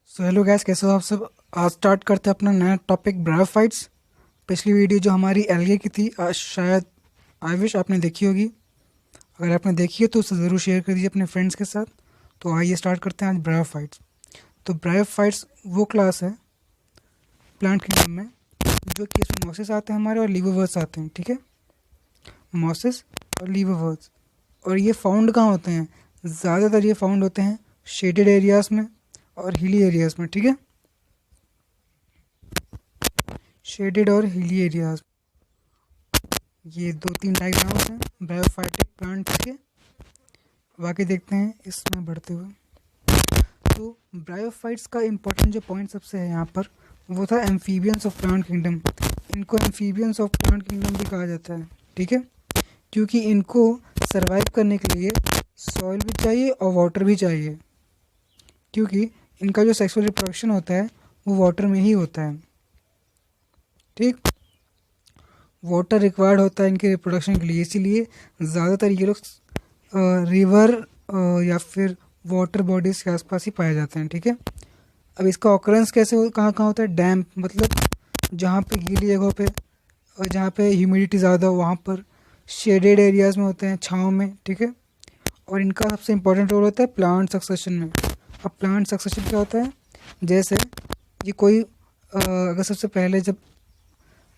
So hello guys, कैसे हो आप सब। आज स्टार्ट करते हैं अपना नया टॉपिक ब्रायोफाइट्स। पिछली वीडियो जो हमारी एलगे की थी, आज शायद आई विश आपने देखी होगी। अगर आपने देखी है तो उसे ज़रूर शेयर कर दीजिए अपने फ्रेंड्स के साथ। तो आइए स्टार्ट करते हैं आज ब्रायोफाइट्स। तो ब्रायोफाइट्स वो क्लास है प्लांट किंगडम में जो कि इसमें मॉसेस आते हैं हमारे और लीवरवर्ट्स आते हैं। ठीक है, मॉसेस और लीवरवर्ट्स। और ये फाउंड कहाँ होते हैं? ज़्यादातर ये फाउंड होते हैं शेडेड एरियाज़ में और हिली एरियाज़ में। ठीक है, शेडेड और हिली एरियाज, ये दो तीन डायग्राम्स हैं ब्रायोफाइटिक प्लांट के। बाकी देखते हैं इसमें बढ़ते हुए। तो ब्रायोफाइट्स का इम्पोर्टेंट जो पॉइंट सबसे है यहाँ पर, वो था एम्फीबियंस ऑफ प्लांट किंगडम। इनको एम्फीबियंस ऑफ प्लांट किंगडम भी कहा जाता है। ठीक है, क्योंकि इनको सरवाइव करने के लिए सॉइल भी चाहिए और वाटर भी चाहिए, क्योंकि इनका जो सेक्सुअल रिप्रोडक्शन होता है वो वाटर में ही होता है। ठीक, वाटर रिक्वायर्ड होता है इनके रिप्रोडक्शन के लिए, इसीलिए ज़्यादातर ये लोग रिवर या फिर वाटर बॉडीज़ के आसपास ही पाए जाते हैं। ठीक है, अब इसका ऑकरेंस कैसे कहाँ कहाँ होता है? डैम्प, मतलब जहाँ पे गीली जगहों पे और जहाँ पे ह्यूमिडिटी ज़्यादा हो वहाँ पर। शेडेड एरियाज़ में होते हैं, छाँव में। ठीक है, और इनका सबसे इम्पोर्टेंट रोल होता है प्लांट सक्सेशन में। अब प्लांट सक्सेशन क्या होता है? जैसे ये कोई अगर सबसे पहले जब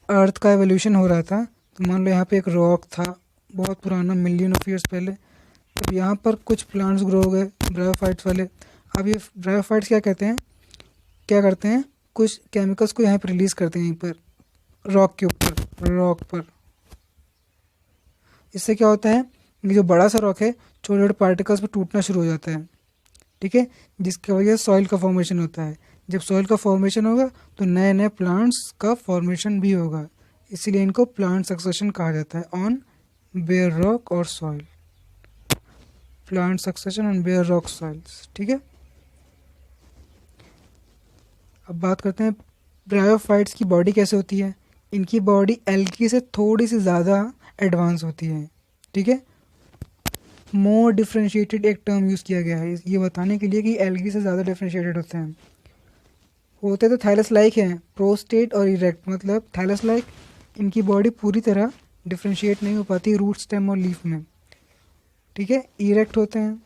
अर्थ का एवोल्यूशन हो रहा था, तो मान लो यहाँ पे एक रॉक था बहुत पुराना, मिलियन ऑफ ईयर्स पहले। तब यहाँ पर कुछ प्लांट्स ग्रो हो गए ब्रायोफाइट्स वाले। अब ये ब्रायोफाइट्स क्या कहते हैं, क्या करते हैं, कुछ केमिकल्स को यहाँ पर रिलीज़ करते हैं, यहीं पर रॉक के ऊपर, रॉक पर। इससे क्या होता है, ये जो बड़ा सा रॉक है छोटे छोटे पार्टिकल्स पर टूटना शुरू हो जाता है। ठीक है, जिसकी वजह से सॉइल का फॉर्मेशन होता है। जब सॉइल का फॉर्मेशन होगा तो नए नए प्लांट्स का फॉर्मेशन भी होगा, इसीलिए इनको प्लांट सक्सेशन कहा जाता है ऑन बेयर रॉक और soil. Plant succession on bare rock soils. ठीक है, अब बात करते हैं ब्रायोफाइट्स की बॉडी कैसे होती है। इनकी बॉडी एल्गी से थोड़ी सी ज़्यादा एडवांस होती है। ठीक है, मोर डिफ्रेंशिएटेड एक टर्म यूज़ किया गया है ये बताने के लिए कि एल्गी से ज़्यादा डिफ्रेंशिएटेड होते हैं। होते तो थैलस लाइक हैं, प्रोस्टेट और इरेक्ट। मतलब थैलस लाइक इनकी बॉडी पूरी तरह डिफ्रेंशिएट नहीं हो पाती रूट, स्टेम और लीफ में। ठीक है, इरेक्ट होते हैं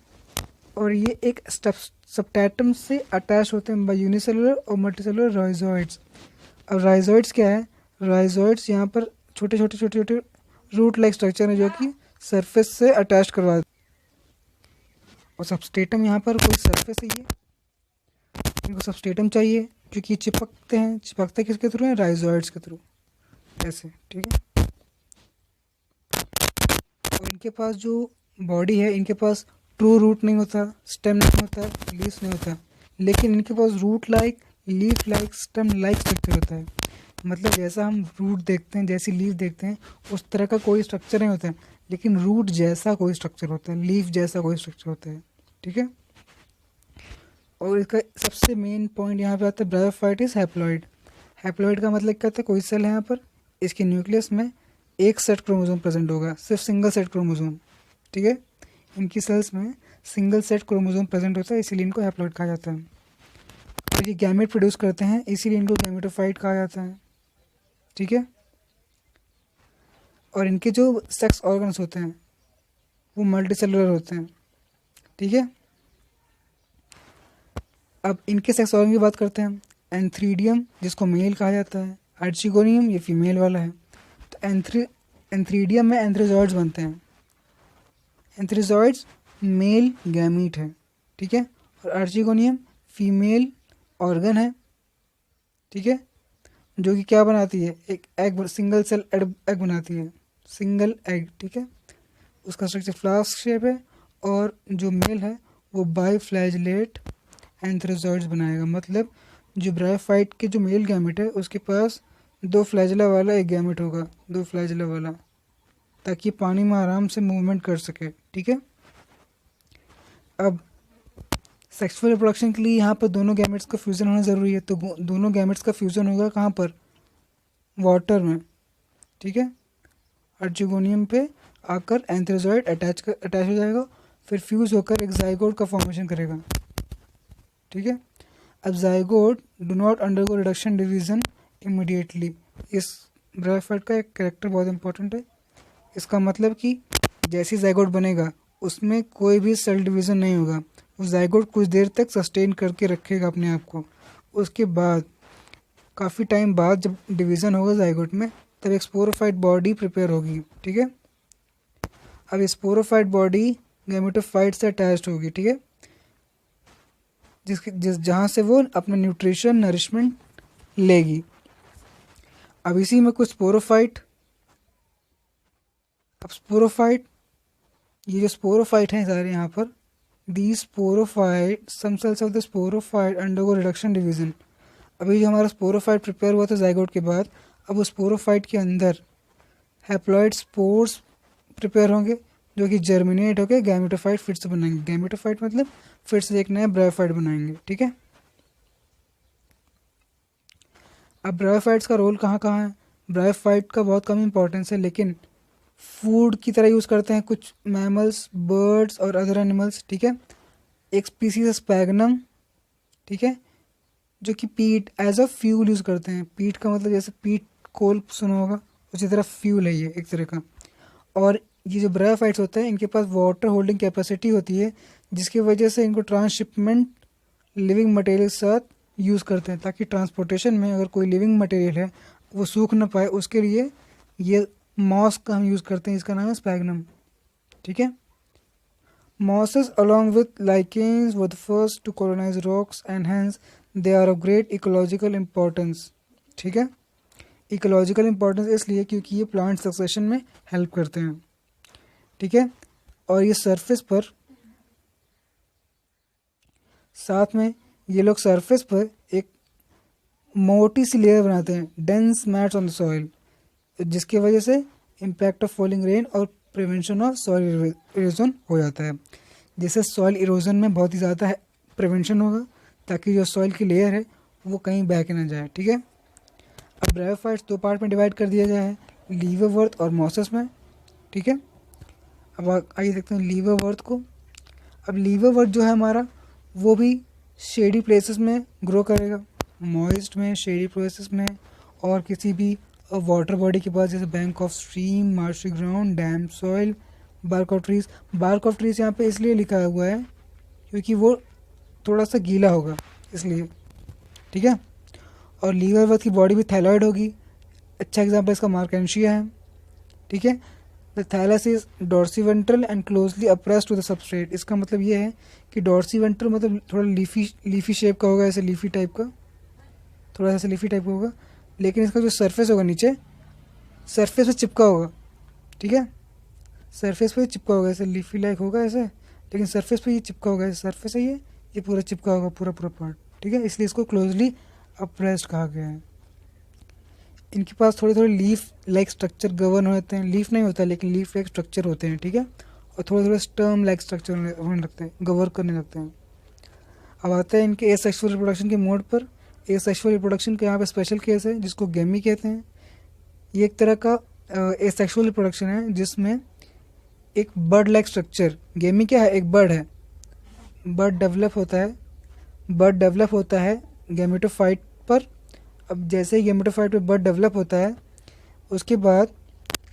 और ये एक सबटैटम से अटैच होते हैं बाय यूनिसेलुलर और मल्टीसेलुलर राइजोइड्स। अब राइजोइड्स क्या है? राइजोइड्स यहाँ पर छोटे छोटे छोटे छोटे रूट लाइक स्ट्रक्चर है जो कि सरफेस से अटैच करवा देते हैं। और सबस्टेटम यहाँ पर कोई सरफेस है, ये इनको सबस्टेटम चाहिए क्योंकि चिपकते हैं। चिपकते किसके थ्रू हैं? राइजोइड्स के थ्रू, ऐसे। ठीक है, और इनके पास जो बॉडी है, इनके पास ट्रू रूट नहीं होता, स्टेम नहीं होता, लीफ नहीं होता, लेकिन इनके पास root like, leaf like, stem like structure होता है। मतलब जैसा हम रूट देखते हैं, जैसी लीफ देखते हैं, उस तरह का कोई स्ट्रक्चर नहीं होता है, लेकिन रूट जैसा कोई स्ट्रक्चर होता है, लीफ जैसा कोई स्ट्रक्चर होता है। ठीक है, और इसका सबसे मेन पॉइंट यहाँ पे आता है ब्रायोफाइटिस हैप्लॉइड। हैप्लॉइड का मतलब क्या होता है? कोई सेल है यहाँ पर, इसके न्यूक्लियस में एक सेट क्रोमोसोम प्रेजेंट होगा, सिर्फ सिंगल सेट क्रोमोसोम। ठीक है, इनकी सेल्स में सिंगल सेट क्रोमोसोम प्रेजेंट होता है, इसीलिए इनको हैप्लॉइड कहा जाता है। और ये गैमेट प्रोड्यूस करते हैं, इसीलिए इनको गैमेटोफाइट कहा जाता है। ठीक है, और इनके जो सेक्स ऑर्गन्स होते हैं वो मल्टी सेलुलर होते हैं। ठीक है, अब इनके सेक्स ऑर्गन की बात करते हैं। एंथ्रीडियम जिसको मेल कहा जाता है, आर्चिगोनियम ये फीमेल वाला है। तो एंथ्रीडियम में एंथ्रोजॉइड्स बनते हैं। एंथ्रोजॉइड्स मेल गैमीट है। ठीक है, और आर्चिगोनियम फीमेल ऑर्गन है। ठीक है, जो कि क्या बनाती है? एक एग, सिंगल सेल एग बनाती है, सिंगल एग। ठीक है, उसका स्ट्रक्चर फ्लास्क शेप है, और जो मेल है वो बाई फ्लैजलेट एंथ्रोजॉइड्स बनाएगा। मतलब जो ब्रायोफाइट के जो मेल गैमेट है उसके पास दो फ्लैजला वाला एक गैमेट होगा, दो फ्लैजला वाला, ताकि पानी में आराम से मूवमेंट कर सके। ठीक है, अब सेक्सुअल रिप्रोडक्शन के लिए यहाँ पर दोनों गैमेट्स का फ्यूज़न होना ज़रूरी है। तो दोनों गैमेट्स का फ्यूज़न होगा कहाँ पर? वाटर में। ठीक है, आर्चिगोनियम पे आकर एंथ्रोजॉइड अटैच हो जाएगा, फिर फ्यूज़ होकर एक जाइगोट का फॉर्मेशन करेगा। ठीक है, अब zygote do not undergo reduction division immediately. इस ब्रायोफाइट का एक कैरेक्टर बहुत इंपॉर्टेंट है। इसका मतलब कि जैसे जाइगोट बनेगा उसमें कोई भी सेल डिवीज़न नहीं होगा। वो जाइगोट कुछ देर तक सस्टेन करके रखेगा अपने आप को। उसके बाद काफ़ी टाइम बाद जब डिवीज़न होगा जाइगोट में, तब एक स्पोरोफाइट बॉडी प्रिपेयर होगी। ठीक है, अब स्पोरोफाइट बॉडी गैमेटोफाइट से अटैच्ड होगी। ठीक है, जहाँ से वो अपना न्यूट्रिशन नरिशमेंट लेगी। अब इसी में कुछ स्पोरोफाइट, अब स्पोरोफाइट, ये जो स्पोरोफाइट हैं सारे यहाँ पर, the sporophyte some cells of the sporophyte undergo reduction division. अभी जो हमारा स्पोरोफाइट प्रिपेयर हुआ था जाइगोट के बाद, अब उस स्पोरोफाइट के अंदर हैप्लॉइड स्पोर्स प्रिपेयर होंगे जो कि जर्मिनेट होकर गैमेटोफाइट फिर से बनाएंगे। गैमेटोफाइट मतलब फिर से एक नया ब्रायोफाइट बनाएंगे। ठीक है, अब ब्रायोफाइट्स का रोल कहाँ कहाँ है? ब्रायोफाइट का बहुत कम इंपॉर्टेंस है, लेकिन फूड की तरह यूज़ करते हैं कुछ मैमल्स, बर्ड्स और अदर एनिमल्स। ठीक है, एक स्पीसीज है स्पैगनम, ठीक है, जो कि पीट एज अ फ्यूल यूज़ करते हैं। पीट का मतलब जैसे पीट कोल सुना होगा, उसी तरह फ्यूल है ये एक तरह का। और ये जो ब्रायोफाइट्स होते हैं इनके पास वाटर होल्डिंग कैपेसिटी होती है, जिसकी वजह से इनको ट्रांसशिपमेंट लिविंग मटेरियल के साथ यूज़ करते हैं, ताकि ट्रांसपोर्टेशन में अगर कोई लिविंग मटेरियल है वो सूख ना पाए, उसके लिए ये मॉस का हम यूज़ करते हैं। इसका नाम है स्पैगनम। ठीक है, mosses along with lichens were the first to colonize rocks and hence they are of great ecological importance। ठीक है, इकोलॉजिकल इंपॉर्टेंस इसलिए क्योंकि ये प्लांट सक्सेशन में हेल्प करते हैं। ठीक है, और ये सरफेस पर, साथ में ये लोग सरफेस पर एक मोटी सी लेयर बनाते हैं, dense mats on the soil, जिसकी वजह से इम्पैक्ट ऑफ फॉलिंग रेन और प्रिवेंशन ऑफ सॉइल इरोजन हो जाता है। जिससे सॉइल इरोजन में बहुत ही ज़्यादा प्रिवेंशन होगा, ताकि जो सॉइल की लेयर है वो कहीं बह के ना जाए। ठीक है, अब ब्रायोफाइट्स दो पार्ट में डिवाइड कर दिया गया है, लीवरवर्थ और मॉसेस में। ठीक है, अब आइए देखते हैं लीवरवर्थ को। अब लीवरवर्थ जो है हमारा, वो भी शेडी प्लेसेस में ग्रो करेगा, मॉइस्ट में, शेडी प्लेसेस में, और किसी भी वाटर बॉडी के पास, जैसे bank of stream, marshy ground, damp soil, bark of trees. Bark of trees यहाँ पे इसलिए लिखा हुआ है क्योंकि वो थोड़ा सा गीला होगा, इसलिए। ठीक है, और लीवरवर्थ की बॉडी भी थैलॉइड होगी। अच्छा एग्जाम्पल इसका मार्केंशिया है। ठीक है, the thallus is dorsiventral and closely appressed to the substrate. इसका मतलब ये है कि डॉर्सीवेंट्रल मतलब थोड़ा लीफी शेप का होगा, ऐसे लीफी टाइप का, थोड़ा सा लीफी टाइप का होगा, लेकिन इसका जो सरफेस होगा नीचे, सरफेस पे चिपका होगा। ठीक है, सरफेस पे चिपका होगा, ऐसे लीफी लाइक होगा ऐसे, लेकिन सरफेस पे ये चिपका होगा, ऐसे सरफेस है ये पूरा चिपका होगा, पूरा पूरा पार्ट। ठीक है, इसलिए इसको क्लोजली अप्रेस्ड कहा गया है। इनके पास थोड़े थोड़े लीफ लाइक स्ट्रक्चर गवर्न होते हैं, लीफ नहीं होता लेकिन लीफ लाइक स्ट्रक्चर होते हैं। ठीक है, और थोड़े थोड़े स्टर्म लाइक स्ट्रक्चर होने लगते हैं, गवर्न करने लगते हैं। अब आते हैं इनके एसेक्सुअल रिप्रोडक्शन के मोड पर। एसेक्सुअल रिप्रोडक्शन का यहाँ पे स्पेशल केस है, जिसको गैमी कहते हैं। ये एक तरह का एसेक्सुअल रिप्रोडक्शन है जिसमें एक बर्ड लाइक स्ट्रक्चर, गेमी क्या है, एक बर्ड है, बर्ड डेवलप होता है गैमेटोफाइट पर। अब जैसे ही गैमेटोफाइट पे बर्ड डेवलप होता है, उसके बाद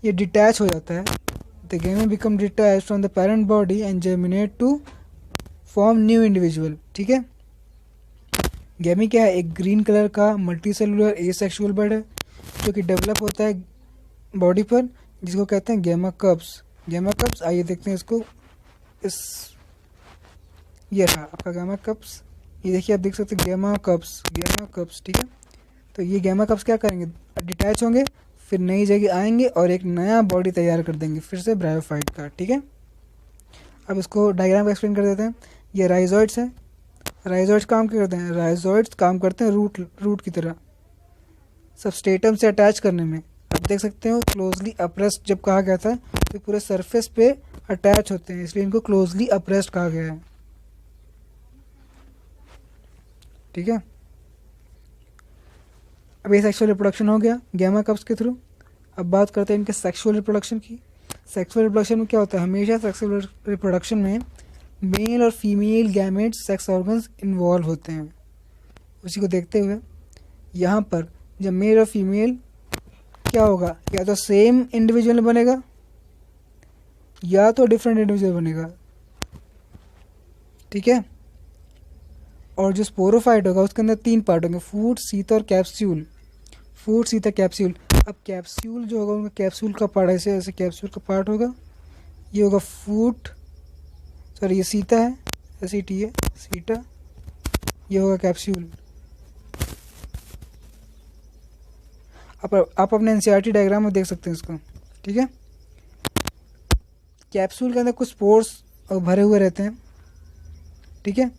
ये डिटैच हो जाता है। The gemmae become detach from the parent body and germinate to form new individual. ठीक है, गेमी क्या है, एक ग्रीन कलर का मल्टी सेलुलर एसेक्सुअल बर्ड है जो कि डेवलप होता है बॉडी पर, जिसको कहते हैं गैमा कप्स। गैमा कप्स, आइए देखते हैं इसको। ये रहा आपका गैमा कप्स, ये देखिए, आप देख सकते हैं गैमा कप्स। ठीक है, तो ये गैमा कप्स क्या करेंगे, डिटैच होंगे, फिर नई जगह आएंगे और एक नया बॉडी तैयार कर देंगे फिर से ब्रायोफाइट का। ठीक है, अब इसको डायग्राम को एक्सप्लेन कर देते हैं। ये राइजोइड्स हैं। राइजोइड्स काम क्या करते हैं, राइजोइड्स काम करते हैं रूट की तरह सबस्ट्रेटम से अटैच करने में। आप देख सकते हो क्लोजली अप्रेस्ड जब कहा गया था, तो पूरे सरफेस पे अटैच होते हैं, इसलिए इनको क्लोजली अप्रेस्ड कहा गया है। ठीक है, अब ये सेक्सुअल रिप्रोडक्शन हो गया गैमा कप्स के थ्रू। अब बात करते हैं इनके सेक्सुअल रिप्रोडक्शन की। सेक्सुअल रिप्रोडक्शन में क्या होता है, हमेशा सेक्सुअल रिप्रोडक्शन में मेल और female gametes sex organs involve होते हैं। उसी को देखते हुए यहाँ पर जब मेल और फीमेल क्या होगा, या तो सेम इंडिविजुअल बनेगा या तो डिफरेंट इंडिविजुअल बनेगा, ठीक है। और जो स्पोरोफाइट होगा उसके अंदर 3 पार्ट होंगे, फूट, सीता और कैप्सूल। फूट, सीता, कैप्सूल। अब कैप्सूल जो होगा उनका कैप्सूल का पार्ट ऐसे ऐसे कैप्सूल का पार्ट होगा, ये होगा फूट, सॉरी ये सीता है, ऐसी टी है सीता, ये होगा कैप्सूल। आप अपने एनसीईआरटी डायग्राम में देख सकते हैं इसको, ठीक है। कैप्सूल के अंदर कुछ स्पोर्स भरे हुए रहते हैं, ठीक है।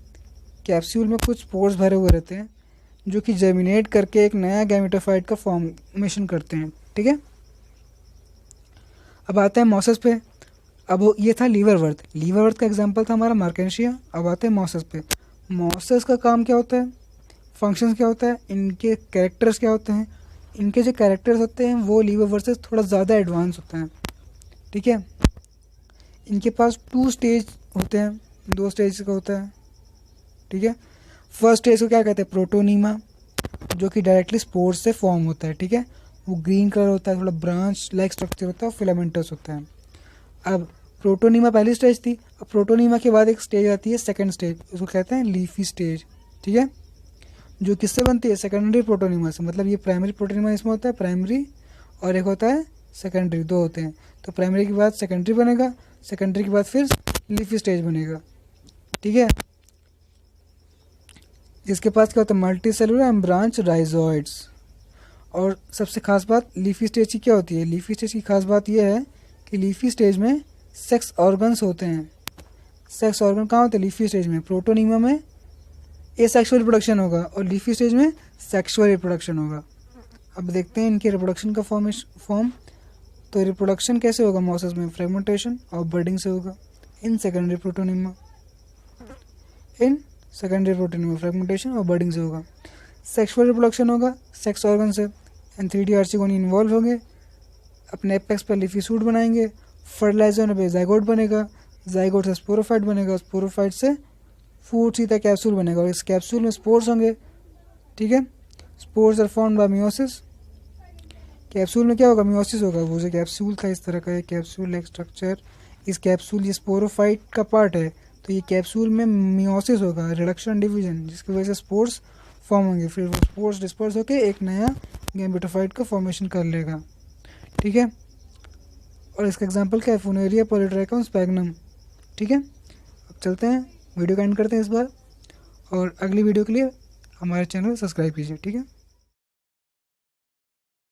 कैप्सूल में कुछ स्पोर्स भरे हुए रहते हैं जो कि जर्मिनेट करके एक नया गैमेटोफाइट का फॉर्मेशन करते हैं, ठीक है। अब आते हैं मॉसेस पे। अब ये था लीवरवर्थ। लीवरवर्थ का एग्जांपल था हमारा मार्केंशिया। अब आते हैं मॉसेस पे। मॉसेस का काम क्या होता है, फंक्शंस क्या होता है, इनके कैरेक्टर्स क्या होते हैं। इनके जो कैरेक्टर्स होते हैं वो लीवरवर्थ से थोड़ा ज़्यादा एडवांस होते हैं, ठीक है। इनके पास 2 स्टेज होते हैं, 2 स्टेज का होता है, ठीक है। फर्स्ट स्टेज को क्या कहते हैं, प्रोटोनीमा, जो कि डायरेक्टली स्पोर्स से फॉर्म होता है, ठीक है। वो ग्रीन कलर होता है, थोड़ा ब्रांच लाइक स्ट्रक्चर होता है, फिलामेंटस होता है। अब प्रोटोनीमा पहली स्टेज थी। अब प्रोटोनीमा के बाद एक स्टेज आती है, सेकंड स्टेज, उसको कहते हैं लीफी स्टेज, ठीक है। जो किससे बनती है, सेकेंडरी प्रोटोनीमा से। मतलब ये प्राइमरी प्रोटोनीमा इसमें होता है, प्राइमरी, और एक होता है सेकेंडरी, 2 होते हैं। तो प्राइमरी के बाद सेकेंडरी बनेगा, सेकेंडरी के बाद फिर लीफी स्टेज बनेगा, ठीक है। जिसके पास क्या होता है, multi cellular and branch rhizoids. और सबसे खास बात लीफी स्टेज की क्या होती है, लीफी स्टेज की खास बात यह है कि लीफी स्टेज में सेक्स ऑर्गन्स होते हैं। सेक्स ऑर्गन कहाँ होते हैं, लीफी स्टेज में। प्रोटोनीमा में एसेक्सुअल रिप्रोडक्शन होगा और लीफी स्टेज में सेक्सुअल रिप्रोडक्शन होगा। अब देखते हैं इनके रिप्रोडक्शन का फॉर्म। तो रिप्रोडक्शन कैसे होगा मॉसेस में, फ्रेगमेंटेशन और बर्डिंग से होगा। इन सेकेंडरी प्रोटोनीमा फ्रेगमेंटेशन और बर्डिंग से होगा। सेक्सुअल रिप्रोडक्शन होगा सेक्स ऑर्गन से, एंड 3D आर्चिगोनी इन्वॉल्व होंगे, अपने एपेक्स पर लीफी सूट बनाएंगे, फर्टिलाइजर होने पर जाइगोट बनेगा, जाइगोट से स्पोरोफाइट बनेगा, स्पोरोफाइट से फूट, सीता, कैप्सूल बनेगा, और इस कैप्सूल में स्पोर्स होंगे, ठीक है। Spores are formed by meiosis. Capsule में क्या होगा, मियोसिस होगा। वो जो कैप्सूल था इस तरह का, एक कैप्सूल एक स्ट्रक्चर, इस कैप्सूल ये स्पोरोफाइट का पार्ट है, तो ये कैप्सूल में मियोसिस होगा, रिडक्शन डिवीजन, जिसकी वजह से स्पोर्स फॉर्म होंगे। फिर वो स्पोर्स डिस्पर्स होकर एक नया गैमेटोफाइट का फॉर्मेशन कर लेगा, ठीक है। और इसका एग्जांपल क्या है, फुनेरिया पॉलीट्राइकम स्पैग्नम, ठीक है। अब चलते हैं, वीडियो का एंड करते हैं इस बार, और अगली वीडियो के लिए हमारे चैनल सब्सक्राइब कीजिए, ठीक है।